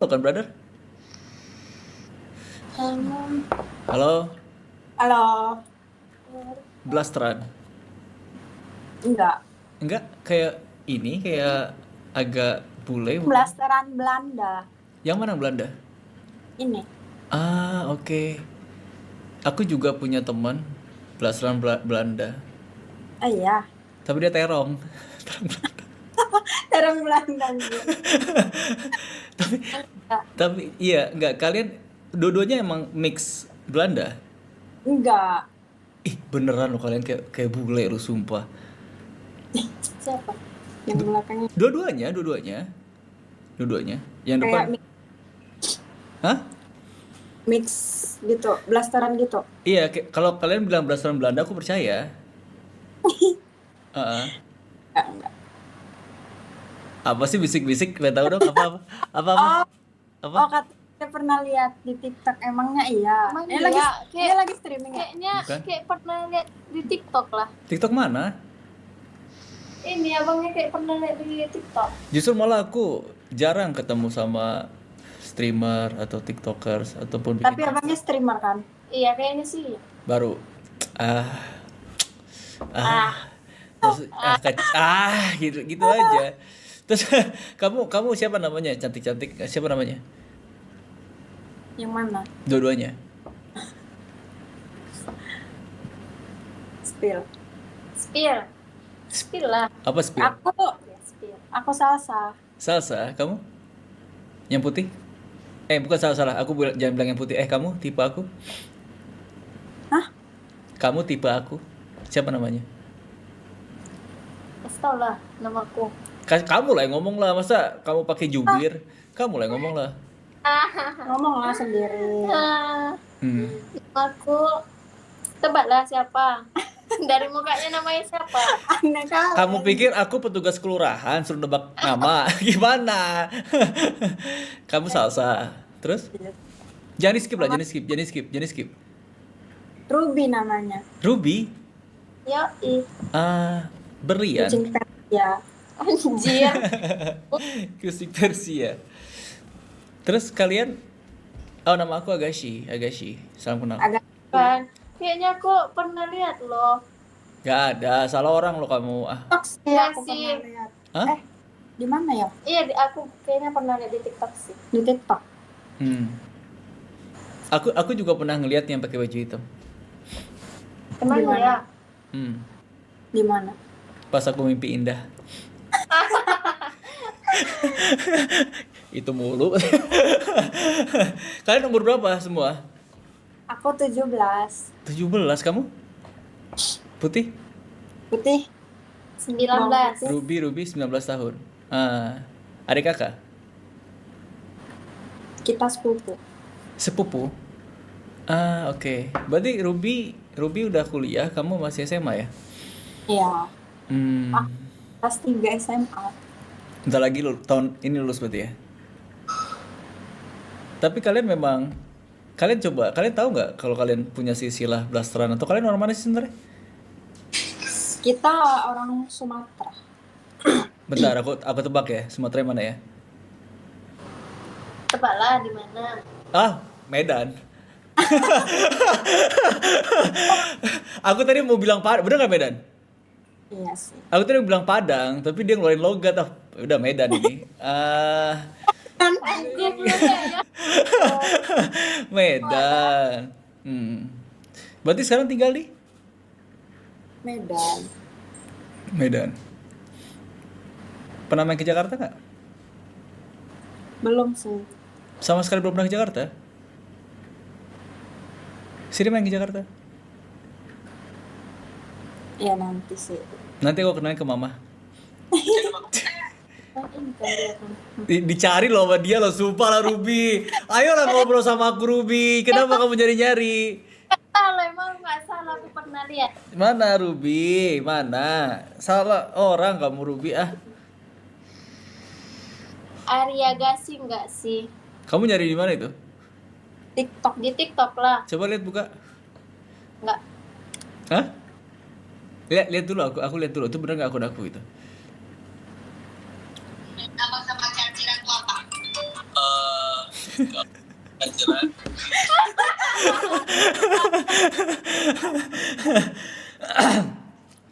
Halo kan, brother? Halo. Halo, Halo. blasteran. Enggak. Enggak, kayak agak bule bukan? Blasteran Belanda. Yang mana Belanda? Ini. Ah, oke. Aku juga punya teman blasteran Belanda. Iya. Tapi dia terong. Orang Belanda gitu. Tapi Enggak. tapi iya, enggak kalian dua-duanya emang mix Belanda. Enggak. Ih, beneran loh kalian kayak kayak bule lu sumpah. Siapa? Yang belakangnya Dua-duanya, dua-duanya. Dua-duanya. Yang depan. kayak Hah? mix gitu, blasteran gitu. Iya, kalau kalian bilang blasteran Belanda aku percaya. Heeh. Enggak. Apa sih bisik-bisik? Gak tahu dong apa apa apa apa Oh, apa. katanya pernah lihat di TikTok. Emangnya iya? Emang Ini iya, lagi kayak- ini lagi streaming ya? Kayaknya Bukan. kayak pernah lihat di TikTok lah. TikTok mana? Ini abangnya kayak pernah lihat di TikTok. Justru malah aku jarang ketemu sama streamer atau tiktokers ataupun Tapi bikin abangnya streamer kan? Iya kayaknya sih. baru gitu gitu aja. Terus kamu siapa namanya, cantik-cantik, siapa namanya? Yang mana? Dua-duanya. Spill. Spill lah. Apa spill? Aku Ya, spill. salsa. Salsa, kamu? Yang putih? Bukan, salah. Aku jangan bilang yang putih. Kamu tipe aku? Hah? Kamu tipe aku? Siapa namanya? Kasih tau lah namaku. Kamu lah yang ngomong lah, masa kamu pakai jubir? Kamu lah yang ngomong lah. Ngomonglah sendiri. Hmm. Namaku. Tebak lah siapa. Dari mukanya namanya siapa? Aneh kali. Kamu pikir aku petugas kelurahan suruh nebak nama? Gimana? Kamu salsa. Terus? Jangan di skip. Ruby namanya. Ruby? Yoi. Berlian. Kucing Persia. Anjir. Kucing Persia. Terus kalian? Oh, nama aku Agashi. Salam kenal. Agak Kan. Kayaknya aku pernah lihat loh. Gak ada, salah orang lo kamu. toks Iya ya, aku sih. pernah lihat. Hah? Di mana ya? Iya, aku kayaknya pernah lihat di TikTok sih. Di TikTok. Aku juga pernah ngeliat yang pakai baju hitam. Emang Gimana? ya? Di mana? Pas aku mimpi indah. Itu mulu. Kalian umur berapa semua? Aku 17. 17 kamu? Putih? Putih 19. Ruby 19 tahun. Adik kakak? kita sepupu. Sepupu? Oke. Berarti Ruby udah kuliah, kamu masih SMA ya? Iya. Hmm. Kelas 3 SMA. Bentar lagi tahun ini lulus berarti ya? Tapi kalian tahu nggak kalau kalian punya silsilah blasteran, atau kalian orang mana sih sebenarnya? Kita orang Sumatera. Bentar, aku tebak ya. Sumatera mana ya? Tebaklah di mana. Medan. Aku tadi mau bilang Padang, bener nggak Medan? Iya sih. Aku tadi mau bilang Padang, tapi dia ngeluarin logat. Udah Medan ini. Anjir lu ya. Medan. Berarti sekarang tinggal di Medan. Pernah main ke Jakarta nggak? Belum sih. Sama sekali belum pernah ke Jakarta? Sini main ke Jakarta. Iya nanti sih. Nanti aku kenalin ke mama. Oh, ini kan dia kan. Dicari loh sama dia loh, sumpah lah Ruby. Ayolah ngobrol sama aku Ruby. Kenapa kamu nyari-nyari? Salah, emang nggak salah, aku pernah lihat. Mana Ruby? Mana? Salah orang kamu Ruby Arya Gasing nggak sih? Kamu nyari di mana itu? TikTok. Di TikTok lah. Coba lihat, buka. Nggak. Hah? Lihat dulu, aku lihat dulu. Itu bener nggak akun aku itu? Nama sama camilan itu apa?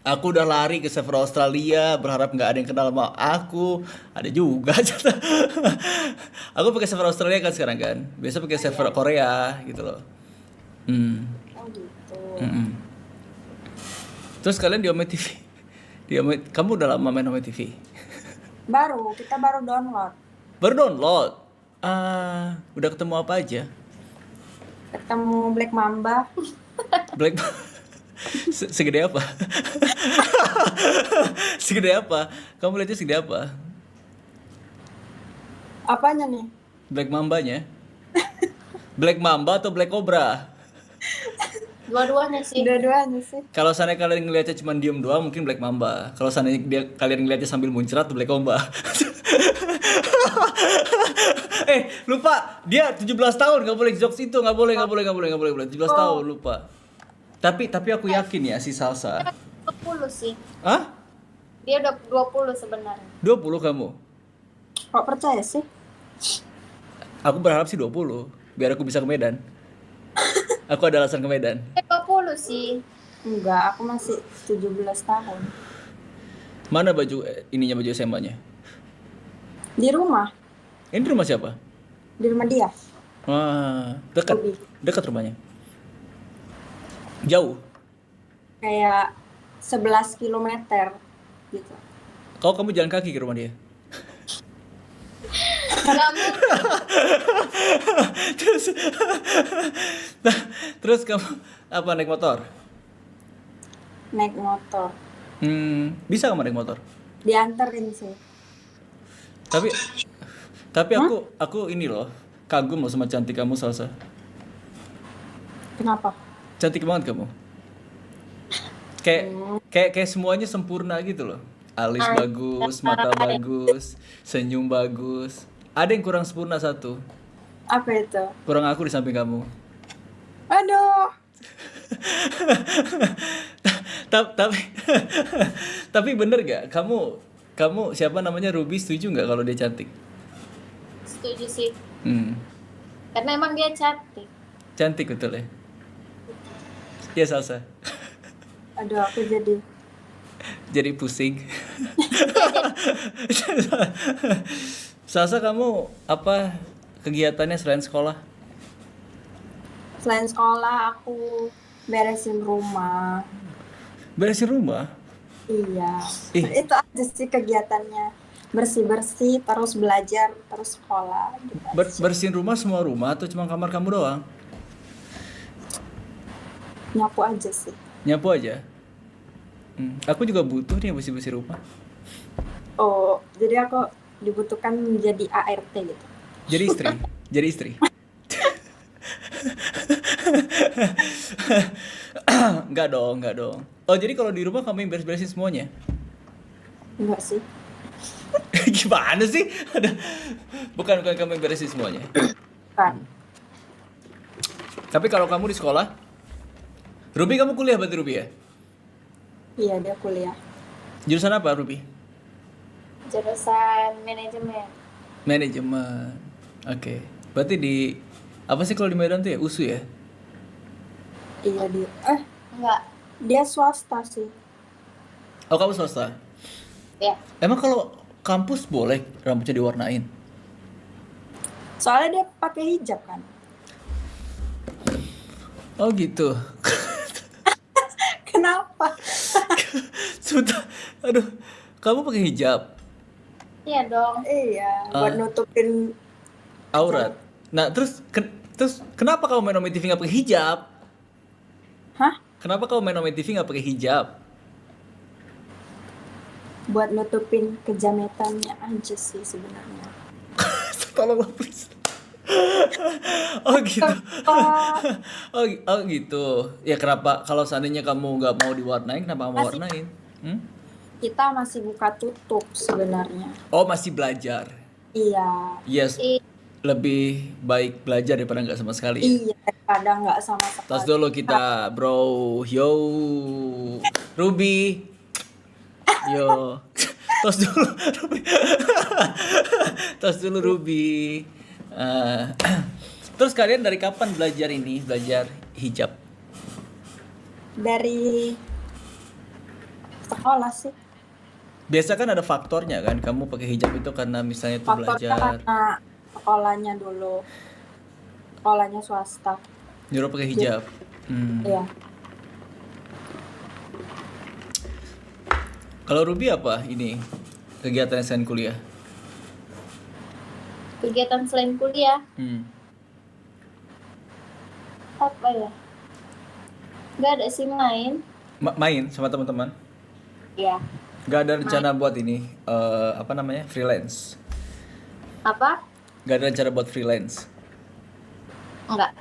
Aku udah lari ke server Australia berharap nggak ada yang kenal sama aku. Ada juga. Aku pakai server Australia kan sekarang kan. Biasa pakai server Korea gitu loh. Hmm. Oh gitu. Mm-mm. Terus kalian di Ome TV. Kamu udah lama main Ome TV? Kita baru download. Baru download. Udah ketemu apa aja? Ketemu Black Mamba. Black segede apa? Segede apa? Kamu lihatnya segede apa? Apanya nih? Black Mambanya? Black Mamba atau Black Cobra? Dua-duanya sih. Dua-duanya sih. Kalau sana kalian ngelihatnya cuma diem doang mungkin Black Mamba. Kalau sana kalian ngelihatnya sambil muncrat tuh Black Cobra. Lupa dia 17 tahun nggak boleh jokes itu nggak boleh 17 tahun lupa. Tapi aku yakin ya si Salsa. 20 sih. Hah? Dia udah 20 sebenarnya. 20 kamu? Kok percaya sih? Aku berharap sih 20 biar aku bisa ke Medan. Aku ada alasan ke Medan. 20 sih. Enggak, aku masih 17 tahun. Mana baju ininya baju SMA-nya? Di rumah. Ini di rumah siapa? Di rumah dia. Wah, dekat. Ruby. Dekat rumahnya. Jauh. Kayak 11 kilometer gitu. Kamu jalan kaki ke rumah dia. Kamu terus terus kamu apa naik motor? Naik motor. Bisa kamu naik motor? Dianterin sih. Tapi aku ini loh, kagum loh sama cantik kamu Salsa. Kenapa? Cantik banget kamu. Kayak semuanya sempurna gitu loh. Alis bagus, mata bagus, senyum bagus. Ada yang kurang sempurna satu. Apa itu? Kurang aku di samping kamu. Aduh. tapi tapi bener gak? Kamu siapa namanya Ruby setuju nggak kalau dia cantik? setuju sih. Karena Emang dia cantik. cantik betul ya. Ya Salsa. Aduh, aku jadi Pusing. Salsa, kamu apa kegiatannya selain sekolah? selain sekolah aku beresin rumah. Beresin rumah? Iya. Ih. Itu aja sih kegiatannya. Bersih-bersih, terus belajar, terus sekolah gitu aja. Bersihin rumah semua rumah atau cuma kamar kamu doang? Nyapu aja sih. Nyapu aja? Aku juga butuh nih bersih-bersih rumah. Oh, jadi aku dibutuhkan menjadi ART gitu. Jadi istri. Enggak dong. Oh, jadi kalau di rumah kamu yang beres-beresin semuanya? Enggak sih. Gimana sih? Bukan kamu yang beresin semuanya. Kan. Tapi kalau kamu di sekolah, Ruby kamu kuliah berarti Ruby ya? Iya, dia kuliah. Jurusan apa Ruby? Jurusan manajemen. Manajemen. Oke. Berarti di apa sih kalau di Medan tuh ya? USU ya? Iya, Enggak. dia swasta sih. Oh, kamu swasta? Ya. Emang kalau kampus boleh rambutnya diwarnain? Soalnya dia pakai hijab kan. Oh gitu. Kenapa? Sudah. Aduh, kamu pakai hijab Iya dong. Iya, buat nutupin aurat. Nah, terus kenapa kamu main Ome TV nggak pakai hijab? Hah? Kenapa kamu main Ome TV nggak pakai hijab? Buat nutupin kejametannya aja sih sebenarnya. Tolonglah please. Oh gitu. Oh gitu. Ya kenapa kalau seandainya kamu nggak mau diwarnain, kenapa kamu mau warnain? Kita masih buka tutup sebenarnya. Oh, masih belajar. Iya. Yes. Lebih baik belajar daripada nggak sama sekali. Iya, daripada nggak sama sekali. Tos dulu kita, bro. Yo. Ruby. Yo. Tos dulu Ruby. Tos dulu Ruby. Eh, terus kalian dari kapan belajar hijab? Dari sekolah sih. Biasa kan ada faktornya kan, kamu pakai hijab itu karena misalnya tuh Faktornya belajar, karena sekolahnya dulu, sekolahnya swasta. nyuruh pakai Jadi, hijab. iya. Kalau Ruby apa ini kegiatan selain kuliah? Kegiatan selain kuliah, Hmm. apa ya? Nggak ada sih main. Main sama teman-teman? Ya. Gak ada rencana buat ini, apa namanya, freelance? Apa? Gak ada rencana buat freelance? Enggak.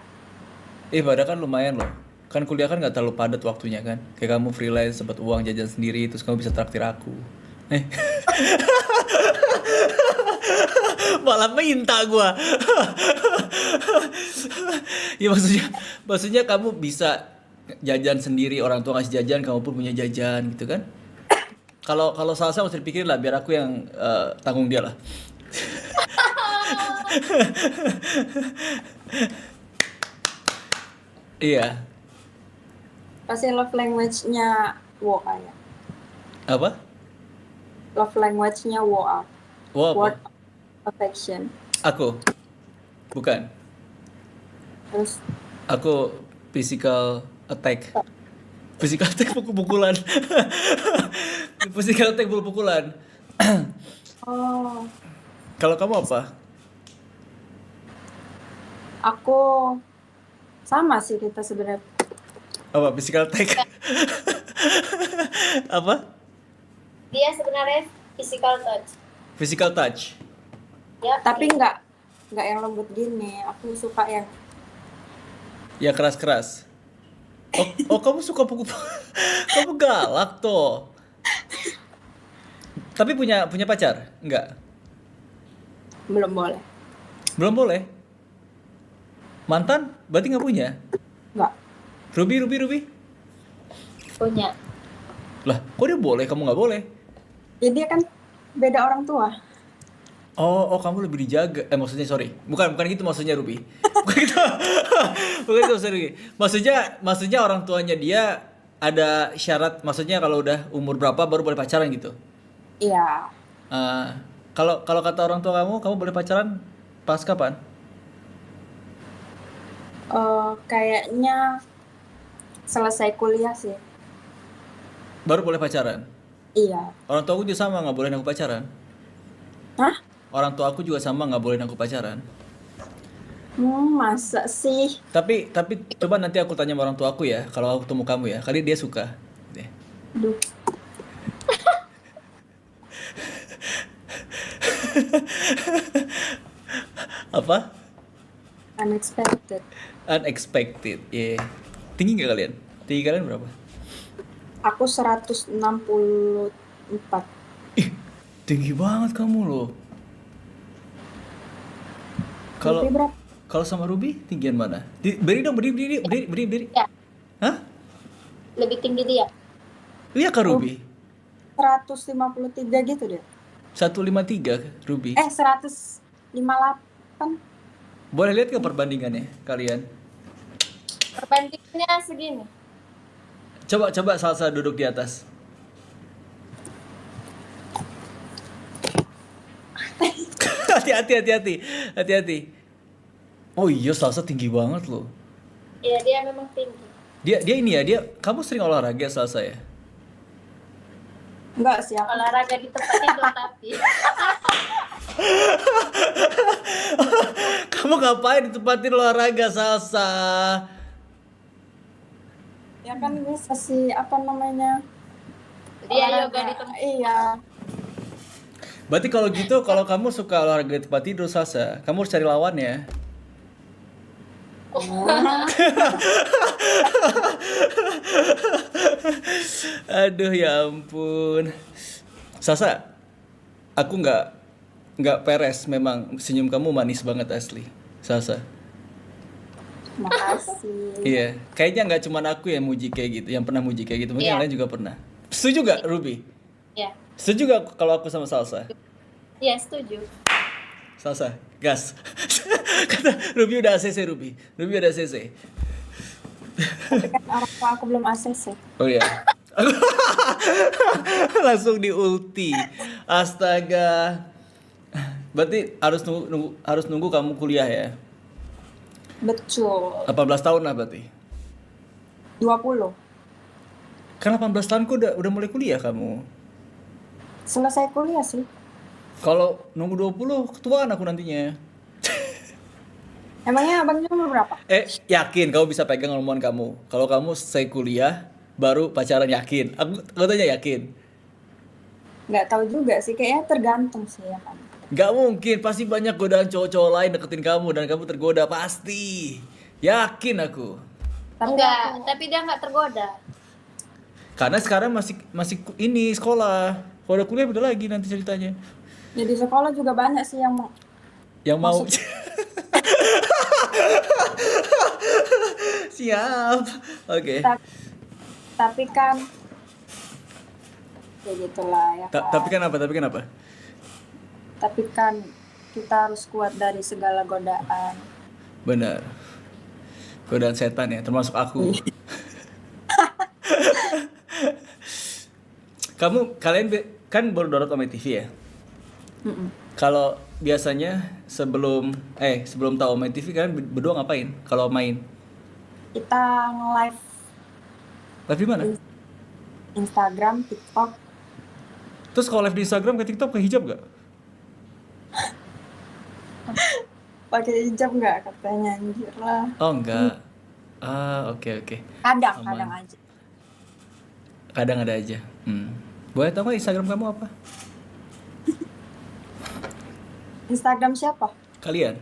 Padahal kan lumayan loh. Kan kuliah kan gak terlalu padat waktunya kan. Kayak kamu freelance, dapat uang jajan sendiri, terus kamu bisa traktir aku. Malah minta gua. Ya maksudnya kamu bisa jajan sendiri, orang tua ngasih jajan, kamu pun punya jajan gitu kan. Kalau salsa harus dipikirin lah, biar aku yang tanggung dia lah. Iya. Pasti love language-nya WOA ya. Apa? Love language-nya WOA. Wah, apa? Word of affection. Aku. Bukan. Terus Aku physical attack. Physical attack pukul-pukulan. Physical attack pukul-pukulan. oh, Kalau kamu apa? aku sama sih kita sebenarnya. Apa physical attack? Apa? Dia sebenarnya physical touch. Physical touch. Ya. Tapi nggak yang lembut gini. Aku suka yang Ya keras-keras. Oh kamu suka pukul. Kamu galak toh. Tapi punya pacar? Enggak. belum boleh. Belum boleh. Mantan? Berarti nggak punya. Nggak. Ruby. Punya. Lah, kok dia boleh, kamu nggak boleh? Jadi dia kan beda orang tua. Oh, kamu lebih dijaga. Maksudnya sorry. Bukan gitu maksudnya Ruby. Bukan gitu. Bukan itu maksudnya Ruby. Maksudnya orang tuanya dia ada syarat, maksudnya kalau udah umur berapa baru boleh pacaran gitu. Iya. Kalau kata orang tua kamu boleh pacaran pas kapan? Kayaknya selesai kuliah sih. Baru boleh pacaran. Iya. Orang tua aku juga sama, nggak boleh aku pacaran. Hah? Orang tua aku juga sama, nggak boleh aku pacaran. Masa sih? Tapi coba nanti aku tanya sama orang tua aku ya, kalau aku ketemu kamu ya, kali dia suka. Deh. Aduh. Apa? Unexpected. Unexpected. Yeah. Tinggi nggak kalian? Tinggi kalian berapa? Aku 164. Ih, tinggi banget kamu loh. Kalau Ruby berapa? kalau sama Ruby tinggian mana? Beri dong, beri. Ya. Hah? Lebih tinggi dia. Iya Kak Ruby. 153 gitu deh. 153 Ruby. 158. Boleh lihat ke perbandingannya kalian? Perbandingannya segini. Coba Salsa duduk di atas. Hati-hati. Oh iya, Salsa tinggi banget loh. Iya, dia memang tinggi. Dia ini ya, kamu sering olahraga Salsa ya? Enggak sih aku. Olahraga di tempat tidur tapi. Kamu ngapain ditempatin olahraga Salsa? Ya kan bisa sih, apa namanya? Dia olahraga. yoga di tempat. Iya. Berarti kalau gitu, kalau kamu suka olahraga di tempat tidur Salsa, kamu harus cari lawan ya. Aduh ya ampun. Salsa, aku nggak peres, memang senyum kamu manis banget asli. Salsa. Makasih. Iya, kayaknya nggak cuma aku yang muji kayak gitu, yang pernah muji kayak gitu. Mungkin yang Iya. lain juga pernah. Setuju gak Ruby? Ya. Setuju gak kalau aku sama Salsa? Iya, setuju. Salsa. gas. Kata Ruby udah ACC, Ruby udah ACC. Tapi kan orang tua aku belum ACC. Oh iya. Langsung di ulti. Astaga. Berarti harus nunggu kamu kuliah ya. Betul. 18 tahun lah berarti. 20. Kan 18 tahun kok udah mulai kuliah kamu. Selesai kuliah sih. Kalau nunggu 20 ketuaan aku nantinya. Emangnya abangnya umur berapa? Yakin kamu bisa pegang omongan kamu. Kalau kamu selesai kuliah baru pacaran, yakin. Aku tanya yakin. Nggak tahu juga sih, kayaknya tergantung sih ya kan. Gak mungkin, pasti banyak godaan cowok-cowok lain deketin kamu dan kamu tergoda pasti. Yakin aku. Tapi Enggak, aku- tapi dia nggak tergoda. Karena sekarang masih ini sekolah. Kalau udah kuliah beda lagi nanti ceritanya. Ya di sekolah juga banyak sih yang mau. Yang mau Maksud- siap. Oke. Tapi kan ya gitulah ya kan. Tapi kan apa? Tapi kan kita harus kuat dari segala godaan. Benar. Godaan setan ya, termasuk aku. Kalian kan baru download Ome TV ya? Mm-mm. Kalau biasanya sebelum tahu Ome TV kalian berdua ngapain kalau main? Kita nge-live Live di mana? Instagram, TikTok. Terus kalau live di Instagram ke TikTok ke hijab gak? Pakai hijab nggak katanya, anjir lah. Oh enggak. Oke. Kadang Aman. aja. Kadang ada aja. Boleh tahu nggak Instagram kamu apa? Instagram siapa? Kalian?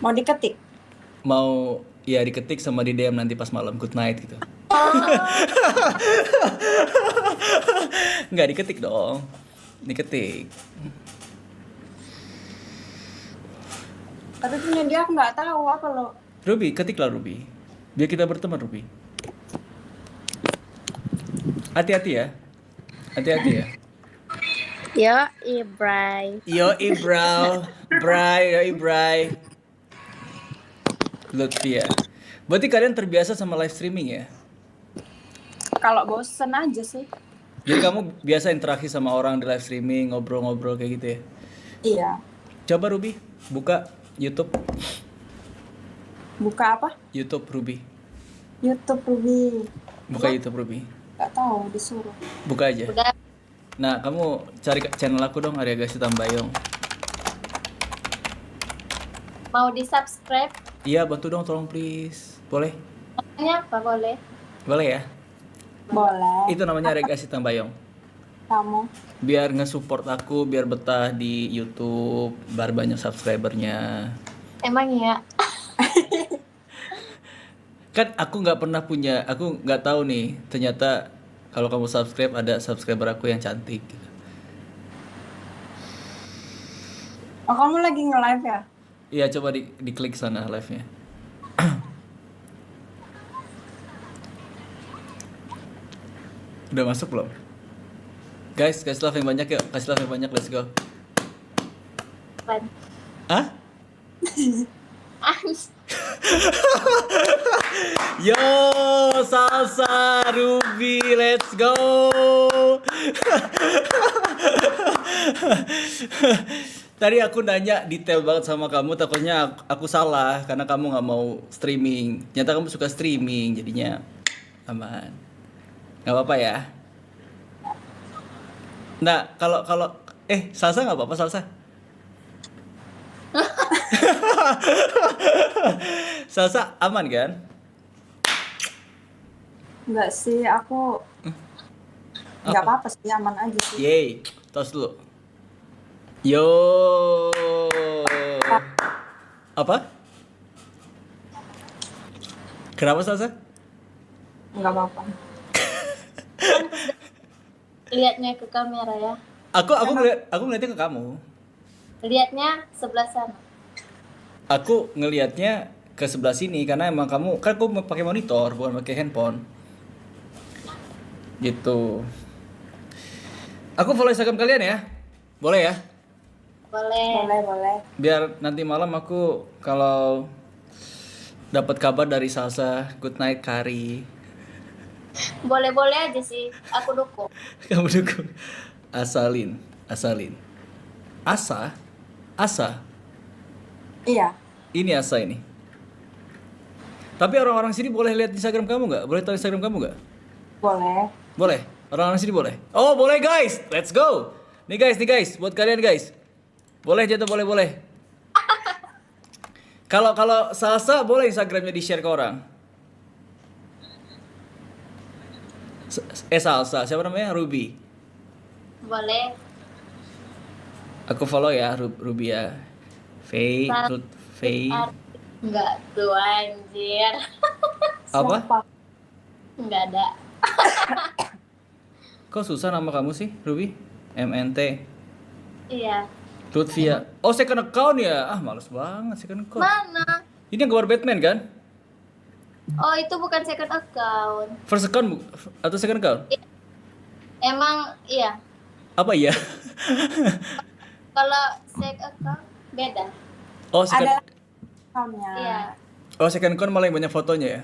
Mau diketik? Mau ya diketik sama di DM nanti pas malam good night gitu. Nggak diketik dong. Diketik. Tapi punya dia aku nggak tahu apa lo. Ruby, ketiklah Ruby. Biar kita berteman Ruby. Hati-hati ya. Hati-hati ya. Yo, Ibray. Yo Ibray. Lutfia. Berarti kalian terbiasa sama live streaming ya? Kalau bosen aja sih. Jadi kamu biasa interaksi sama orang di live streaming, ngobrol-ngobrol kayak gitu ya? Iya. Coba Ruby, buka YouTube. Buka apa? YouTube Ruby. YouTube Ruby. Buka YouTube Ruby. Nggak tahu, disuruh. Buka aja. Udah. Nah, kamu cari channel aku dong, Arya Gassi Tambayong. Mau di-subscribe? Iya, bantu dong tolong please. Boleh? Namanya apa boleh? Boleh ya? Boleh. Itu namanya Arya Gassi Tambayong. Kamu. Biar nge-support aku, biar betah di YouTube, biar banyak subscribernya. Emang ya? Kan aku nggak tahu nih, ternyata kalau kamu subscribe ada subscriber aku yang cantik. Oh, kamu lagi nge-live ya? Iya, coba diklik sana live-nya. Udah masuk belum? Guys, kasih love yang banyak yuk. Kasih love yang banyak, let's go. Pan. Hah? Ah, Yo, salsa Ruby, let's go. Tadi aku nanya detail banget sama kamu, takutnya aku salah karena kamu nggak mau streaming. Ternyata kamu suka streaming, jadinya aman. Nggak apa-apa ya. Nah, kalau salsa nggak apa-apa salsa. Salsa aman kan? Enggak sih, aku nggak apa-apa sih, aman aja sih. Yeay, tos dulu. Yo. Apa? Kenapa salsa? Nggak apa-apa. lihatnya ke kamera ya. Aku ngeliatnya ke kamu. Lihatnya sebelah sana. Aku ngelihatnya ke sebelah sini karena emang kamu kan aku pakai monitor bukan pakai handphone. Gitu. Aku follow Instagram kalian ya. Boleh ya? Boleh. Boleh. Biar nanti malam aku kalau dapat kabar dari Salsa, good night Kari. Boleh-boleh aja sih. Aku dukung. Kamu dukung. Asalin. Asa. Iya, Ini Asa ini. Tapi orang-orang sini boleh lihat Instagram kamu nggak? Boleh tahu Instagram kamu nggak? boleh. Boleh. Orang-orang sini boleh. Oh boleh guys. Let's go. Nih guys. Buat kalian guys. Boleh jatuh boleh. Kalau Salsa boleh Instagramnya di share ke orang. Salsa. Siapa namanya? Ruby. Boleh. Aku follow ya Ruby ya. Faye. Enggak tuh anjir. Apa? Siapa? Enggak ada. Kok susah nama kamu sih, Ruby? MNT. Iya. Lutfia. Oh, second account ya? Ah, males banget second account. Mana? Ini yang gambar Batman kan? Oh, itu bukan second account. First account atau second account? Emang iya. Apa iya? Kalau second account beda. Oh, second. Ada account-nya. Iya. Oh, second account malah yang banyak fotonya ya?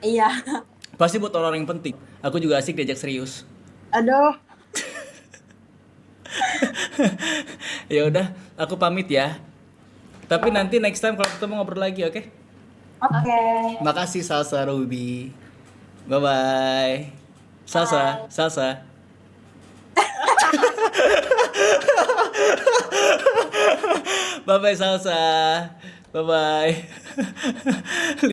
Iya. Pasti buat orang yang penting. Aku juga asik diajak serius. Aduh. Ya udah, aku pamit ya. Tapi nanti next time kalau ketemu ngobrol lagi, oke? Oke. Makasih Salsa Ruby. Bye bye. Salsa. Bye bye Salsa. Bye bye.